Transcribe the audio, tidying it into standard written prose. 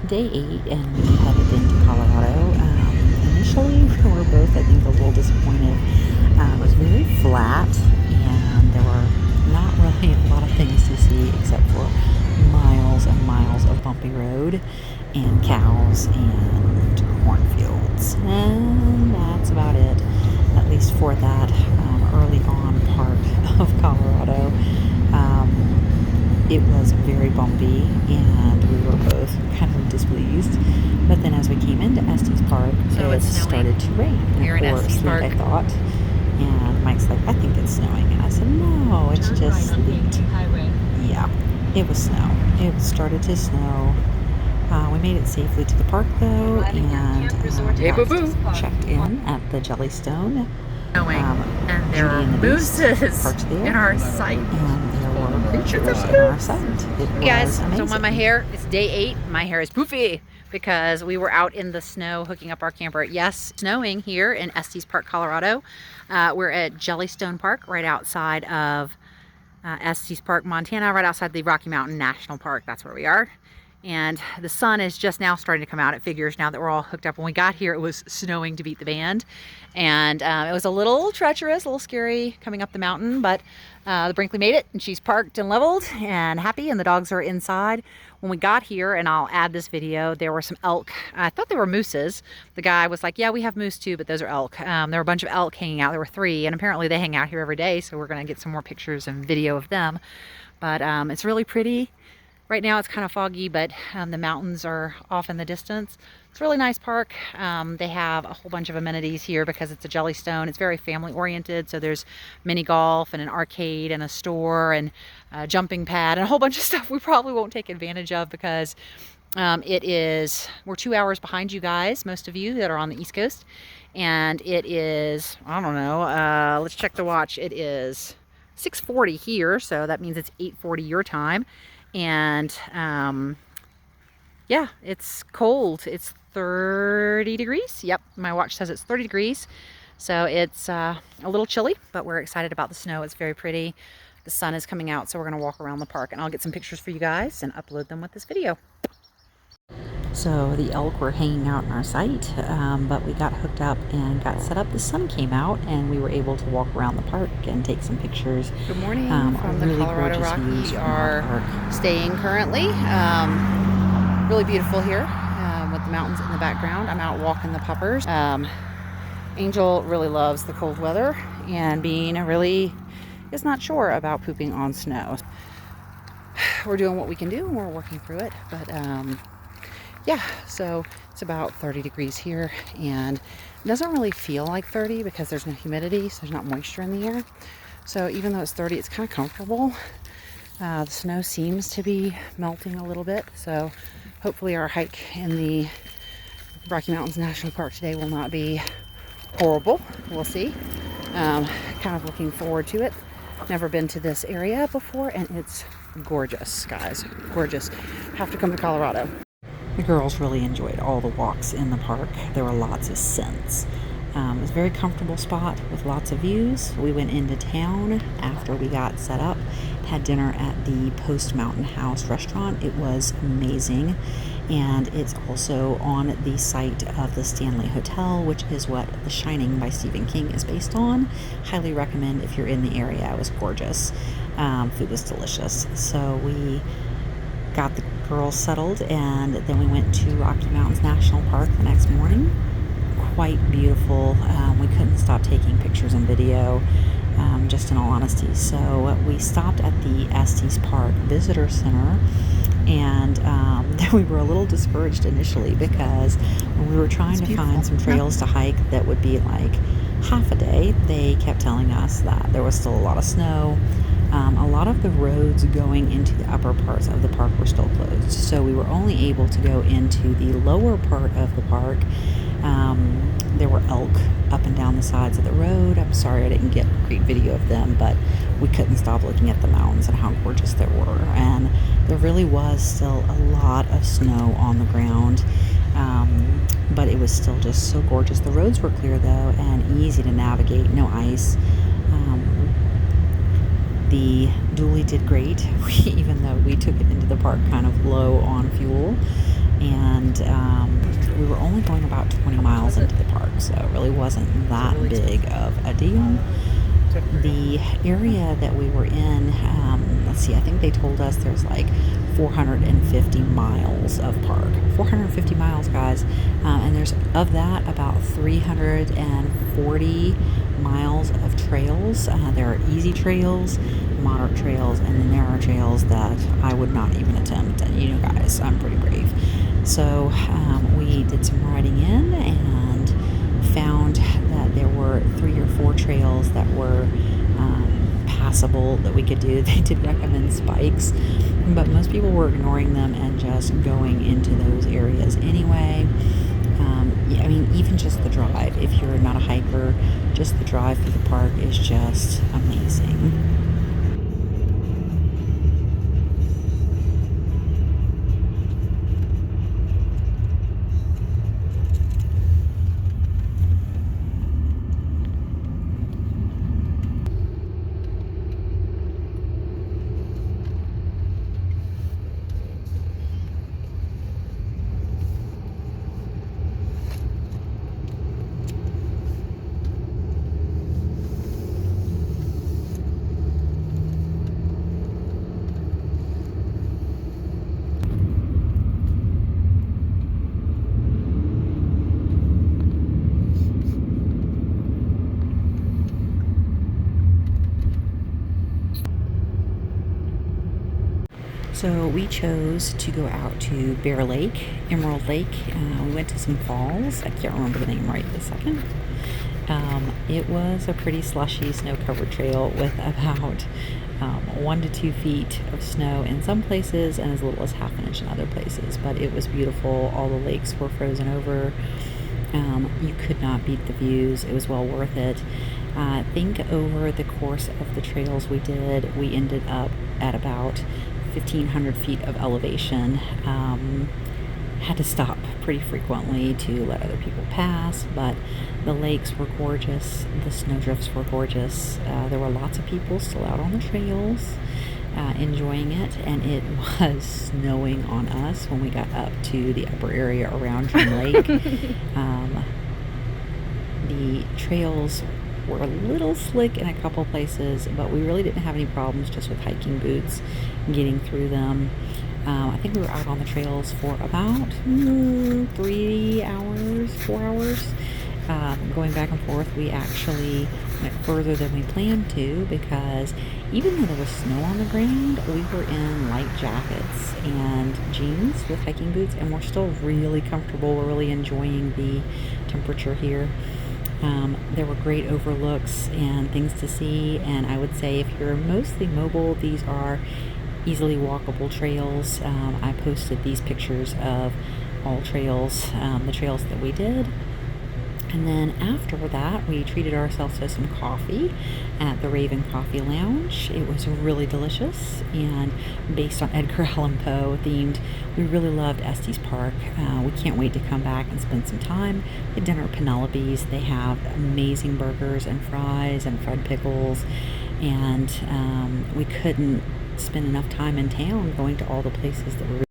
Day 8, and we headed into Colorado. Initially, we were both, I think, a little disappointed. It was very flat, and there were not really a lot of things to see except for miles and miles of bumpy road and cows and cornfields. And that's about it, at least for that early on part of Colorado. It was very bumpy, and we were both kind of displeased. But then as we came into Estes Park, So it it's snowing started to rain. here in Estes Park. I thought. And Mike's like, I think it's snowing. And I said, no, it's just sleet. Yeah, it was snow. It started to snow. We made it safely to the park, though, and checked in at the Jellystone. And there are mooses in our sight. And there were creatures in our sight. It was guys, amazing. so on my hair, it's day 8. My hair is poofy because we were out in the snow hooking up our camper. Yes, snowing here in Estes Park, Colorado. We're at Jellystone Park, right outside of Estes Park, Montana, right outside the Rocky Mountain National Park. That's where we are. And the sun is just now starting to come out. It figures now that we're all hooked up. When we got here, it was snowing to beat the band. And it was a little treacherous, a little scary coming up the mountain, but the Brinkley made it, and she's parked and leveled and happy, and the dogs are inside. When we got here, and I'll add this video, there were some elk. I thought they were mooses. The guy was like, yeah, we have moose too, but those are elk. There were a bunch of elk hanging out. There were 3, and apparently they hang out here every day, so we're going to get some more pictures and video of them. But it's really pretty. Right now it's kind of foggy, but the mountains are off in the distance. It's a really nice park. They have a whole bunch of amenities here because it's a Jellystone. It's very family oriented, so there's mini golf and an arcade and a store and a jumping pad and a whole bunch of stuff we probably won't take advantage of because we're 2 hours behind you guys, most of you that are on the East Coast. And it is, I don't know, let's check the watch. It is 6:40 here, so that means it's 8:40 your time. And yeah, it's cold. It's 30 degrees. Yep, my watch says it's 30 degrees. So it's a little chilly, but we're excited about the snow. It's very pretty. The sun is coming out, so we're going to walk around the park, and I'll get some pictures for you guys and upload them with this video. So the elk were hanging out in our sight, but we got hooked up and got set up. The sun came out, and we were able to walk around the park and take some pictures. Good morning from the Colorado Rockies. We are staying currently. Really beautiful here with the mountains in the background. I'm out walking the puppers. Angel really loves the cold weather, and Bean really is not sure about pooping on snow. We're doing what we can do, and we're working through it, but yeah, so it's about 30 degrees here, and it doesn't really feel like 30 because there's no humidity, so there's not moisture in the air. So even though it's 30, it's kind of comfortable. The snow seems to be melting a little bit, so hopefully our hike in the Rocky Mountains National Park today will not be horrible. We'll see. Kind of looking forward to it. Never been to this area before, and it's gorgeous, guys. Gorgeous. Have to come to Colorado. The girls really enjoyed all the walks in the park. There were lots of scents. It was a very comfortable spot with lots of views. We went into town after we got set up, had dinner at the Post Mountain House restaurant. It was amazing, and it's also on the site of the Stanley Hotel, which is what The Shining by Stephen King is based on. Highly recommend if you're in the area. It was gorgeous. Food was delicious. So we got the girls settled, and then we went to Rocky Mountains National Park the next morning. Quite beautiful. We couldn't stop taking pictures and video, just in all honesty. So we stopped at the Estes Park Visitor Center, and we were a little discouraged initially because when we were trying to find some trails to hike that would be like half a day, they kept telling us that there was still a lot of snow. A lot of the roads going into the upper parts of the park were still closed, so we were only able to go into the lower part of the park. There were elk up and down the sides of the road. I'm sorry I didn't get a great video of them, but we couldn't stop looking at the mountains and how gorgeous they were. And there really was still a lot of snow on the ground, but it was still just so gorgeous. The roads were clear, though, and easy to navigate, no ice. The dually did great, even though we took it into the park kind of low on fuel. And and we were only going about 20 miles into the park, so it really wasn't that big of a deal. The area that we were in, let's see, I think they told us there's like 450 miles of park. 450 miles, guys. And there's, of that, about 340 miles of trails. There are easy trails, moderate trails, and then there are trails that I would not even attempt. And you know, guys, I'm pretty brave. So we did some riding in and found that there were 3 or 4 trails that were passable that we could do. They did recommend spikes, but most people were ignoring them and just going into those areas anyway. Yeah, I mean, even just the drive, if you're not a hiker, just the drive through the park is just amazing. So we chose to go out to Bear Lake, Emerald Lake. We went to some falls. I can't remember the name right this second. It was a pretty slushy, snow-covered trail with about 1 to 2 feet of snow in some places and as little as half an inch in other places. But it was beautiful. All the lakes were frozen over. You could not beat the views. It was well worth it. I think over the course of the trails we did, we ended up at about 1,500 feet of elevation. Had to stop pretty frequently to let other people pass, but the lakes were gorgeous. The snowdrifts were gorgeous. There were lots of people still out on the trails enjoying it, and it was snowing on us when we got up to the upper area around Dream Lake. The trails were a little slick in a couple places, but we really didn't have any problems just with hiking boots getting through them. I think we were out on the trails for about 3 hours, 4 hours. Going back and forth. We actually went further than we planned to because even though there was snow on the ground, we were in light jackets and jeans with hiking boots, and we're still really comfortable. We're really enjoying the temperature here. There were great overlooks and things to see, and I would say if you're mostly mobile, these are easily walkable trails. I posted these pictures of all trails, the trails that we did. And then after that, we treated ourselves to some coffee at the Raven Coffee Lounge. It was really delicious and based on Edgar Allan Poe themed. We really loved Estes Park. We can't wait to come back and spend some time at dinner at Penelope's. They have amazing burgers and fries and fried pickles, and we couldn't spend enough time in town going to all the places that were